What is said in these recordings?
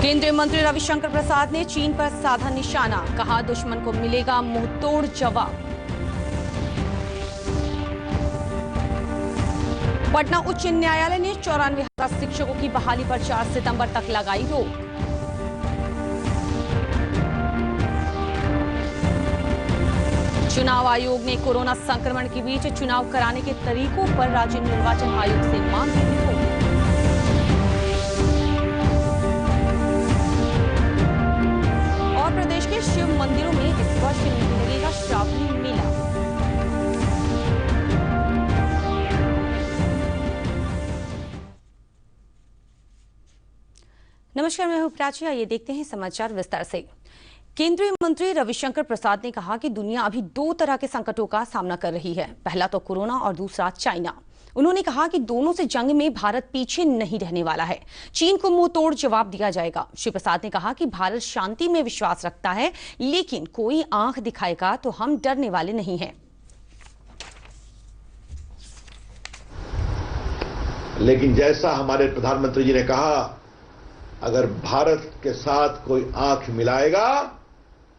केंद्रीय मंत्री रविशंकर प्रसाद ने चीन पर साधा निशाना, कहा दुश्मन को मिलेगा मुंहतोड़ जवाब। पटना उच्च न्यायालय ने 94,000 शिक्षकों की बहाली पर 4 सितंबर तक लगाई रोक। चुनाव आयोग ने कोरोना संक्रमण के बीच चुनाव कराने के तरीकों पर राज्य निर्वाचन आयोग से मांग की रिपोर्ट। और प्रदेश के शिव मंदिरों में इस वर्ष नहीं लगेगा श्रावणी मेला। नमस्कार, मैं हूं प्राची। आइए देखते हैं समाचार विस्तार से। केंद्रीय मंत्री रविशंकर प्रसाद ने कहा कि दुनिया अभी 2 तरह के संकटों का सामना कर रही है, पहला तो कोरोना और दूसरा चाइना। उन्होंने कहा कि दोनों से जंग में भारत पीछे नहीं रहने वाला है, चीन को मुंह तोड़ जवाब दिया जाएगा। श्री प्रसाद ने कहा कि भारत शांति में विश्वास रखता है, लेकिन कोई आंख दिखाएगा तो हम डरने वाले नहीं हैं। लेकिन जैसा हमारे प्रधानमंत्री जी ने कहा, अगर भारत के साथ कोई आंख मिलाएगा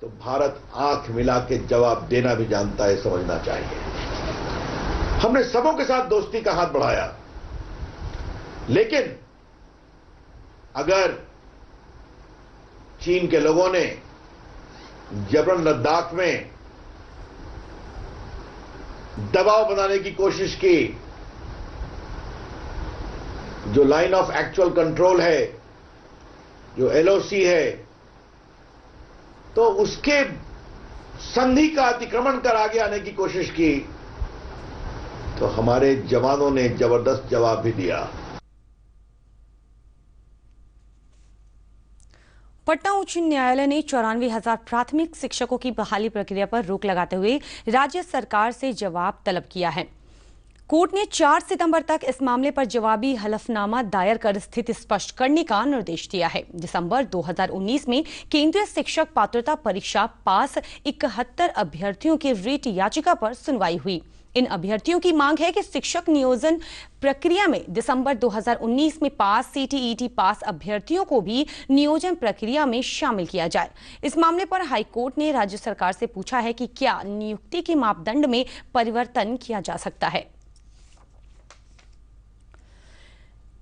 तो भारत आंख मिला के जवाब देना भी जानता है, समझना चाहिए। हमने सबों के साथ दोस्ती का हाथ बढ़ाया, लेकिन अगर चीन के लोगों ने जबरन लद्दाख में दबाव बनाने की कोशिश की, जो लाइन ऑफ एक्चुअल कंट्रोल है, जो एलओसी है, तो उसके संधि का अतिक्रमण कर आगे आने की कोशिश की, तो हमारे जवानों ने जबरदस्त जवाब भी दिया। पटना उच्च न्यायालय ने 94,000 प्राथमिक शिक्षकों की बहाली प्रक्रिया पर रोक लगाते हुए राज्य सरकार से जवाब तलब किया है। कोर्ट ने 4 सितंबर तक इस मामले पर जवाबी हलफनामा दायर कर स्थिति स्पष्ट करने का निर्देश दिया है। दिसंबर 2019 में केंद्रीय शिक्षक पात्रता परीक्षा पास 71 अभ्यर्थियों की रिट याचिका पर सुनवाई हुई। इन अभ्यर्थियों की मांग है कि शिक्षक नियोजन प्रक्रिया में दिसंबर 2019 में पास सीटीईटी पास अभ्यर्थियों को भी नियोजन प्रक्रिया में शामिल किया जाए। इस मामले पर हाईकोर्ट ने राज्य सरकार से पूछा है कि क्या नियुक्ति के मापदंड में परिवर्तन किया जा सकता है।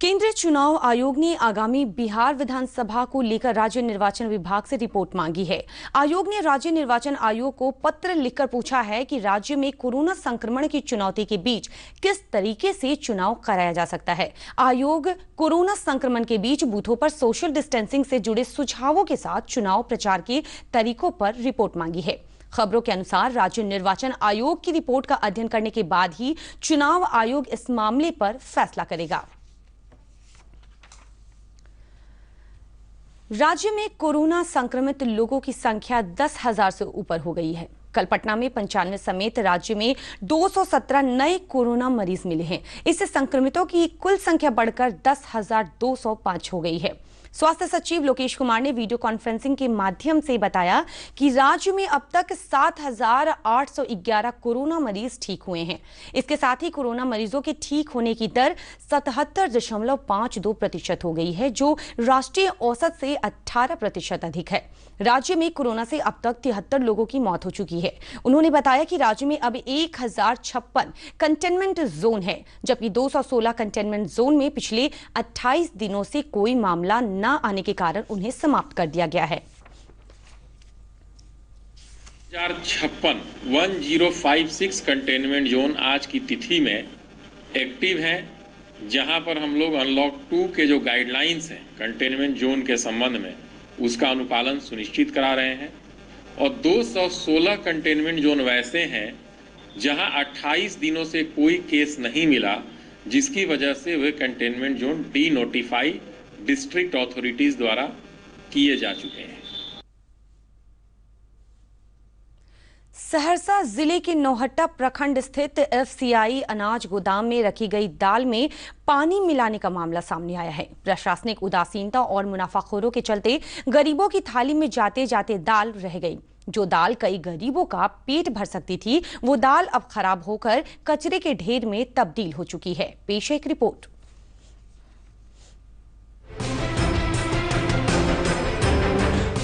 केंद्रीय चुनाव आयोग ने आगामी बिहार विधानसभा को लेकर राज्य निर्वाचन विभाग से रिपोर्ट मांगी है। आयोग ने राज्य निर्वाचन आयोग को पत्र लिखकर पूछा है कि राज्य में कोरोना संक्रमण की चुनौती के बीच किस तरीके से चुनाव कराया जा सकता है। आयोग कोरोना संक्रमण के बीच बूथों पर सोशल डिस्टेंसिंग से जुड़े सुझावों के साथ चुनाव प्रचार के तरीकों पर रिपोर्ट मांगी है। खबरों के अनुसार राज्य निर्वाचन आयोग की रिपोर्ट का अध्ययन करने के बाद ही चुनाव आयोग इस मामले पर फैसला करेगा। राज्य में कोरोना संक्रमित लोगों की संख्या 10,000 से ऊपर हो गई है। कल पटना में 95 समेत राज्य में 217 नए कोरोना मरीज मिले हैं। इससे संक्रमितों की कुल संख्या बढ़कर 10,205 हो गई है। स्वास्थ्य सचिव लोकेश कुमार ने वीडियो कॉन्फ्रेंसिंग के माध्यम से बताया कि राज्य में अब तक 7,811 कोरोना मरीज ठीक हुए हैं। इसके साथ ही कोरोना मरीजों के ठीक होने की दर 77.52% हो गई है, जो राष्ट्रीय औसत से 18% अधिक है। राज्य में कोरोना से अब तक 73 लोगों की मौत हो चुकी है। उन्होंने बताया कि राज्य में अब 1056 कंटेनमेंट जोन है, जबकि 216 कंटेनमेंट जोन में पिछले 28 दिनों से कोई मामला न आने के कारण उन्हें समाप्त कर दिया गया है। 1056 कंटेनमेंट जोन आज की तिथि में एक्टिव हैं, जहां पर हम लोग अनलॉक 2 के जो गाइडलाइंस हैं कंटेनमेंट जोन के संबंध में, उसका अनुपालन सुनिश्चित करा रहे हैं। और 216 कंटेनमेंट जोन वैसे हैं जहां 28 दिनों से कोई केस नहीं मिला, जिसकी वजह से वे containment zone denotify district authorities द्वारा किए जा चुके हैं। सहरसा जिले के नौहट्टा प्रखंड स्थित एफसीआई अनाज गोदाम में रखी गई दाल में पानी मिलाने का मामला सामने आया है। प्रशासनिक उदासीनता और मुनाफाखोरों के चलते गरीबों की थाली में जाते जाते दाल रह गई। जो दाल कई गरीबों का पेट भर सकती थी, वो दाल अब खराब होकर कचरे के ढेर में तब्दील हो चुकी है। पेश है एक रिपोर्ट।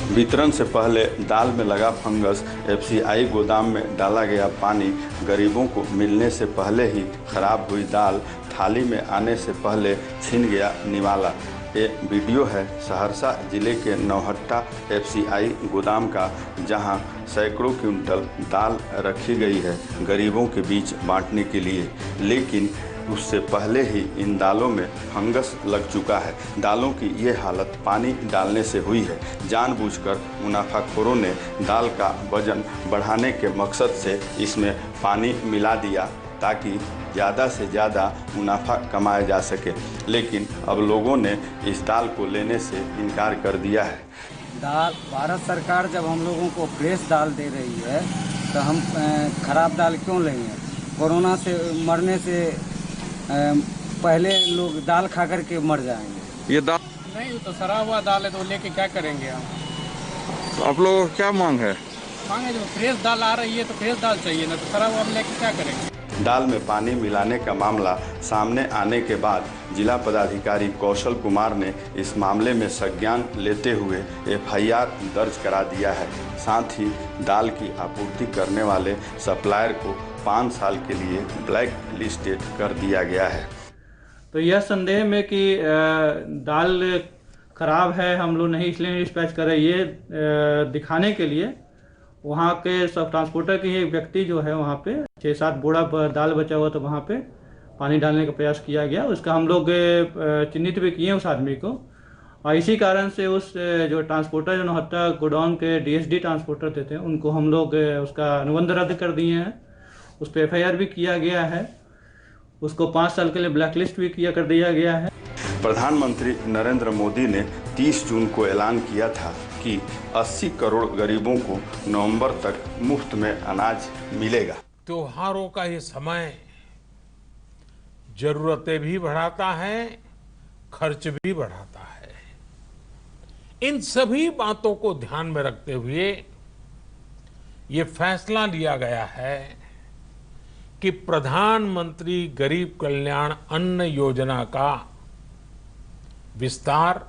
वितरण से पहले दाल में लगा फंगस, एफसीआई गोदाम में डाला गया पानी, गरीबों को मिलने से पहले ही खराब हुई दाल, थाली में आने से पहले छिन गया निवाला। ये वीडियो है सहरसा जिले के नौहट्टा एफसीआई गोदाम का, जहां सैकड़ों क्विंटल दाल रखी गई है गरीबों के बीच बांटने के लिए, लेकिन उससे पहले ही इन दालों में फंगस लग चुका है। दालों की ये हालत पानी डालने से हुई है। जानबूझकर मुनाफाखोरों ने दाल का वजन बढ़ाने के मकसद से इसमें पानी मिला दिया ताकि ज़्यादा से ज़्यादा मुनाफा कमाया जा सके, लेकिन अब लोगों ने इस दाल को लेने से इनकार कर दिया है। दाल भारत सरकार जब हम लोगों को फ्रेश दाल दे रही है तो हम खराब दाल क्यों लेंगे? कोरोना से मरने से पहले लोग दाल खा कर के मर जाएंगे। ये दाल नहीं तो सड़ा हुआ दाल है तो लेके क्या करेंगे हम? तो आप लोगों को क्या मांग है? मांगे जो फ्रेश दाल आ रही है तो फ्रेश दाल चाहिए ना, तो सड़ा हुआ हम लेके क्या करेंगे? दाल में पानी मिलाने का मामला सामने आने के बाद जिला पदाधिकारी कौशल कुमार ने इस मामले में संज्ञान लेते हुए एफआईआर दर्ज करा दिया है। साथ ही दाल की आपूर्ति करने वाले सप्लायर को 5 साल के लिए ब्लैक लिस्टेड कर दिया गया है। तो यह संदेह में कि दाल खराब है, हम लोग नहीं इसलिए डिस्पैच करें, ये दिखाने के लिए वहाँ के सब ट्रांसपोर्टर के एक व्यक्ति जो है वहाँ पे 6-7 बोरा दाल बचा हुआ तो वहाँ पे पानी डालने का प्रयास किया गया। उसका हम लोग चिन्हित भी किए उस आदमी को, और इसी कारण से उस जो ट्रांसपोर्टर जो नौहट्टा गोडाउन के डीएसडी ट्रांसपोर्टर थे उनको हम लोग उसका अनुबंध रद्द कर दिए हैं। उस पर एफआईआर भी किया गया है, उसको 5 साल के लिए ब्लैकलिस्ट भी कर दिया गया है। प्रधानमंत्री नरेंद्र मोदी ने 30 जून को ऐलान किया था कि 80 करोड़ गरीबों को नवंबर तक मुफ्त में अनाज मिलेगा। त्योहारों का ये समय जरूरतें भी बढ़ाता है, खर्च भी बढ़ाता है। इन सभी बातों को ध्यान में रखते हुए ये फैसला लिया गया है कि प्रधानमंत्री गरीब कल्याण अन्न योजना का विस्तार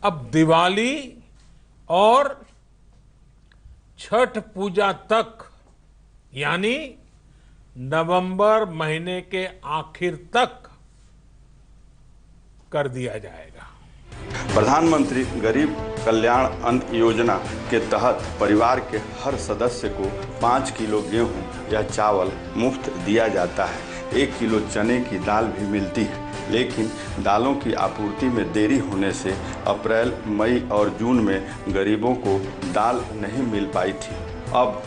अब दिवाली और छठ पूजा तक, यानी नवंबर महीने के आखिर तक कर दिया जाएगा। प्रधानमंत्री गरीब कल्याण अन्न योजना के तहत परिवार के हर सदस्य को 5 किलो गेहूं या चावल मुफ्त दिया जाता है। 1 किलो चने की दाल भी मिलती है, लेकिन दालों की आपूर्ति में देरी होने से अप्रैल, मई और जून में गरीबों को दाल नहीं मिल पाई थी। अब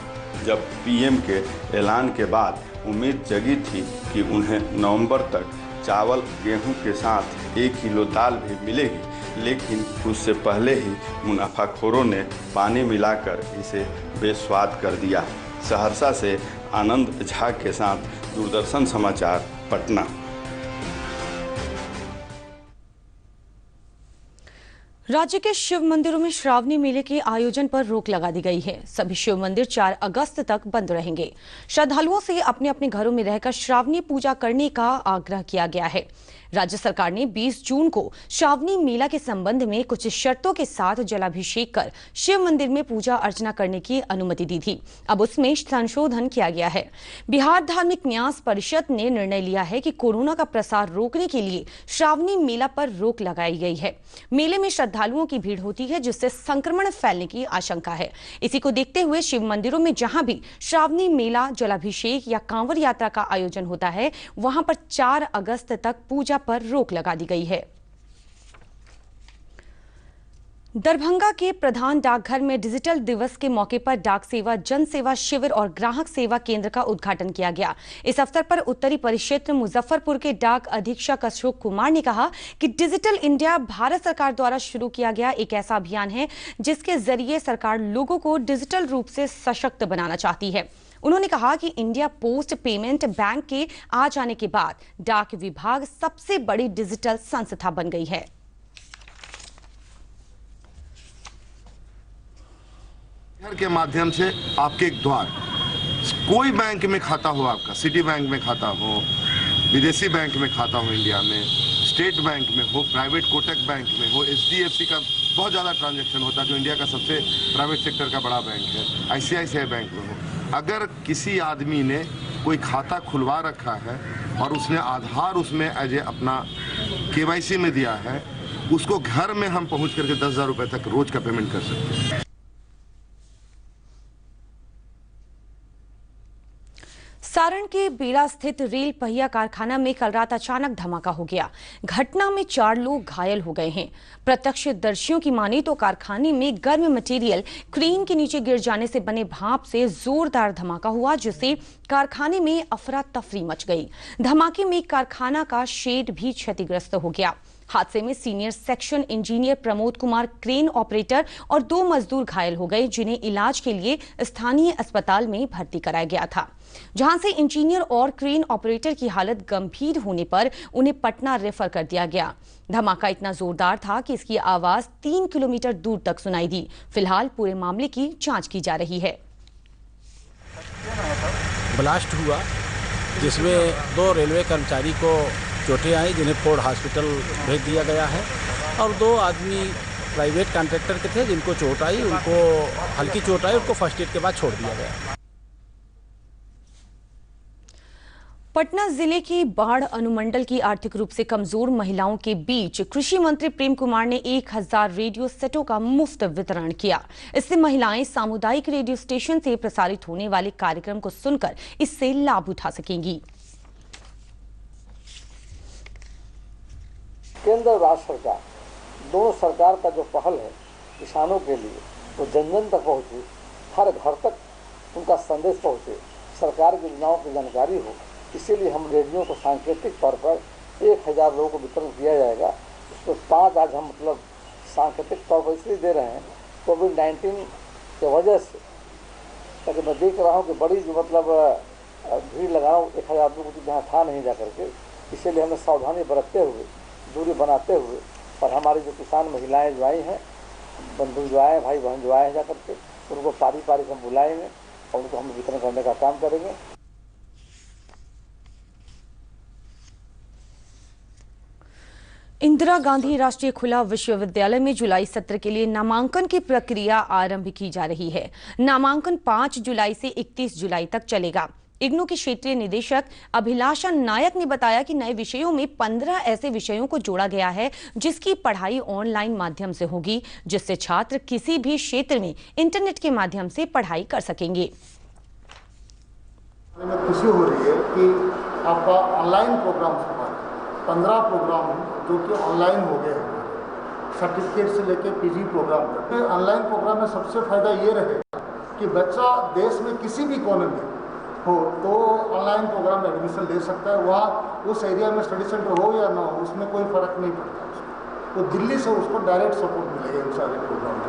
जब पीएम के ऐलान के बाद उम्मीद जगी थी कि उन्हें नवंबर तक चावल गेहूं के साथ 1 किलो दाल भी मिलेगी, लेकिन उससे पहले ही मुनाफाखोरों ने पानी मिलाकर इसे बेस्वाद कर दिया। सहरसा से आनंद झा के साथ दूरदर्शन समाचार, पटना। राज्य के शिव मंदिरों में श्रावणी मेले के आयोजन पर रोक लगा दी गई है। सभी शिव मंदिर 4 अगस्त तक बंद रहेंगे। श्रद्धालुओं से अपने अपने घरों में रहकर श्रावणी पूजा करने का आग्रह किया गया है। राज्य सरकार ने 20 जून को श्रावणी मेला के संबंध में कुछ शर्तों के साथ जलाभिषेक कर शिव मंदिर में पूजा अर्चना करने की अनुमति दी थी। अब उसमें संशोधन किया गया है। बिहार धार्मिक न्यास परिषद ने निर्णय लिया है कि कोरोना का प्रसार रोकने के लिए श्रावणी मेला पर रोक लगाई गई है। मेले में श्रद्धालुओं की भीड़ होती है, जिससे संक्रमण फैलने की आशंका है। इसी को देखते हुए शिव मंदिरों में जहां भी श्रावणी मेला, जलाभिषेक या कांवड़ यात्रा का आयोजन होता है, वहां पर 4 अगस्त तक पूजा पर रोक लगा दी गई है। दरभंगा के प्रधान डाकघर में डिजिटल दिवस के मौके पर डाक सेवा, जन सेवा शिविर और ग्राहक सेवा केंद्र का उद्घाटन किया गया। इस अवसर पर उत्तरी परिक्षेत्र मुजफ्फरपुर के डाक अधीक्षक अशोक कुमार ने कहा कि डिजिटल इंडिया भारत सरकार द्वारा शुरू किया गया एक ऐसा अभियान है जिसके जरिए सरकार लोगों को डिजिटल रूप से सशक्त बनाना चाहती है। उन्होंने कहा कि इंडिया पोस्ट पेमेंट बैंक के आ जाने के बाद डाक विभाग सबसे बड़ी डिजिटल संस्था बन गई है। घर के माध्यम से आपके एक द्वार, कोई बैंक में खाता हो, आपका सिटी बैंक में खाता हो, विदेशी बैंक में खाता हो, इंडिया में स्टेट बैंक में हो, प्राइवेट कोटक बैंक में हो, HDFC का बहुत ज़्यादा ट्रांजैक्शन होता है जो इंडिया का सबसे प्राइवेट सेक्टर का बड़ा बैंक है, ICICI बैंक में हो। अगर किसी आदमी ने कोई खाता खुलवा रखा है और उसने आधार उसमें एज ए अपना KYC में दिया है, उसको घर में हम पहुँच करके 10,000 रुपये तक रोज का पेमेंट कर सकते हैं। सारण के बेड़ा स्थित रेल पहिया कारखाना में कल रात अचानक धमाका हो गया। घटना में 4 लोग घायल हो गए हैं। प्रत्यक्षदर्शियों की माने तो कारखाने में गर्म मटेरियल क्रेन के नीचे गिर जाने से बने भाप से जोरदार धमाका हुआ, जिससे कारखाने में अफरा तफरी मच गई। धमाके में कारखाना का शेड भी क्षतिग्रस्त हो गया। हादसे में senior section engineer Pramod Kumar, crane operator और 2 मजदूर घायल हो गए, जिन्हें इलाज के लिए स्थानीय अस्पताल में भर्ती कराया गया था, जहां से इंजीनियर और क्रेन ऑपरेटर की हालत गंभीर होने पर उन्हें पटना रेफर कर दिया गया। धमाका इतना जोरदार था कि इसकी आवाज 3 किलोमीटर दूर तक सुनाई दी। फिलहाल पूरे मामले की जांच की जा रही है। ब्लास्ट हुआ जिसमें 2 रेलवे कर्मचारी को चोटें आई, जिन्हें फोर्ड हॉस्पिटल भेज दिया गया है, और 2 आदमी प्राइवेट कॉन्ट्रैक्टर के थे जिनको चोट आई, उनको हल्की चोट आई, उनको फर्स्ट एड के बाद छोड़ दिया गया। पटना जिले की बाढ़ अनुमंडल की आर्थिक रूप से कमजोर महिलाओं के बीच कृषि मंत्री प्रेम कुमार ने 1000 रेडियो सेटों का मुफ्त वितरण किया। इससे महिलाएं सामुदायिक रेडियो स्टेशन से प्रसारित होने वाले कार्यक्रम को सुनकर इससे लाभ उठा सकेंगी। केंद्र और राज्य सरकार दोनों सरकार का जो पहल है किसानों के लिए वो जन जन तक पहुँचे, हर घर तक उनका संदेश पहुँचे, सरकार की योजनाओं की जानकारी हो, इसीलिए हम रेडियो को सांकेतिक तौर पर 1000 लोगों को वितरण किया जाएगा। उसमें 5 आज हम मतलब सांकेतिक तौर पर इसलिए दे रहे हैं कोविड-19 की वजह से, ताकि मैं देख रहा हूँ कि बड़ी जो मतलब भीड़ लगा रहा हूँ 1000 लोगों को जहाँ था नहीं जा करके, इसीलिए हमें सावधानी बरतते हुए, दूरी बनाते हुए, और हमारी जो किसान महिलाएं जो आई हैं, बंधु जो आए, भाई बहन जो आए हैं, जा करके उनको पारी पारी हम बुलाएंगे और उनको हम वितरण करने का काम करेंगे। इंदिरा गांधी राष्ट्रीय खुला विश्वविद्यालय में जुलाई सत्र के लिए नामांकन की प्रक्रिया आरंभ की जा रही है। नामांकन 5 जुलाई से 31 जुलाई तक चलेगा। इग्नू के क्षेत्रीय निदेशक अभिलाषा नायक ने बताया कि नए विषयों में 15 ऐसे विषयों को जोड़ा गया है जिसकी पढ़ाई ऑनलाइन माध्यम से होगी, जिससे छात्र किसी भी क्षेत्र में इंटरनेट के माध्यम से पढ़ाई कर सकेंगे। हमें खुशी हो रही है कि आपका ऑनलाइन प्रोग्राम 15 प्रोग्राम जो कि ऑनलाइन हो गए हैं, सर्टिफिकेट से लेकर PG प्रोग्राम तक। ऑनलाइन प्रोग्राम में सबसे फायदा ये रहेगा कि बच्चा देश में किसी भी कोने में हो तो ऑनलाइन प्रोग्राम में एडमिशन ले सकता है। वहाँ उस एरिया में स्टडी सेंटर हो या ना हो, उसमें कोई फर्क नहीं पड़ता उसको। तो दिल्ली से उसको डायरेक्ट सपोर्ट मिलेगा इन सारे प्रोग्राम में।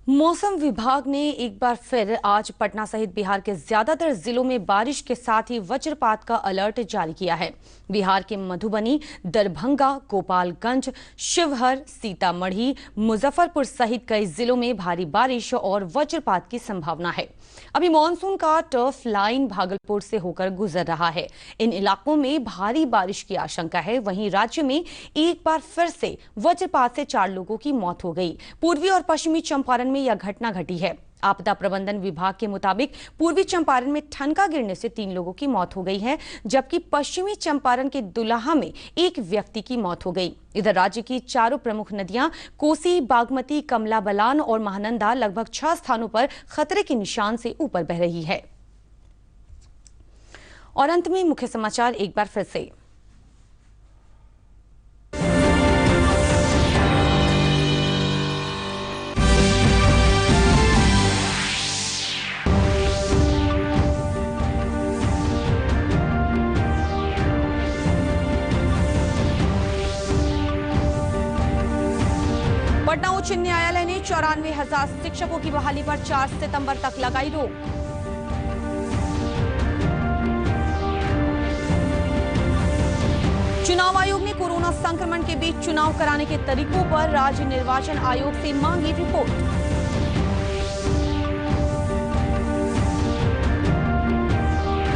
मौसम विभाग ने एक बार फिर आज पटना सहित बिहार के ज्यादातर जिलों में बारिश के साथ ही वज्रपात का अलर्ट जारी किया है। बिहार के मधुबनी, दरभंगा, गोपालगंज, शिवहर, सीतामढ़ी, मुजफ्फरपुर सहित कई जिलों में भारी बारिश और वज्रपात की संभावना है। अभी मानसून का टर्फ लाइन भागलपुर से होकर गुजर रहा है। इन इलाकों में भारी बारिश की आशंका है। वहीं राज्य में एक बार फिर से वज्रपात से 4 लोगों की मौत हो गई। पूर्वी और पश्चिमी चंपारण में यह घटना घटी है। आपदा प्रबंधन विभाग के मुताबिक पूर्वी चंपारण में ठनका गिरने से 3 लोगों की मौत हो गई है, जबकि पश्चिमी चंपारण के दुलाहा में 1 व्यक्ति की मौत हो गई। इधर राज्य की 4 प्रमुख नदियां कोसी, बागमती, कमला बलान और महानंदा लगभग 6 स्थानों पर खतरे के निशान से ऊपर बह रही है। और अंत में मुख्य समाचार एक बार फिर से। उच्च न्यायालय ने 94,000 शिक्षकों की बहाली पर 4 सितंबर तक लगाई रोक। चुनाव आयोग ने कोरोना संक्रमण के बीच चुनाव कराने के तरीकों पर राज्य निर्वाचन आयोग से मांगी रिपोर्ट।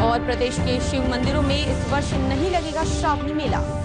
और प्रदेश के शिव मंदिरों में इस वर्ष नहीं लगेगा श्रावणी मेला।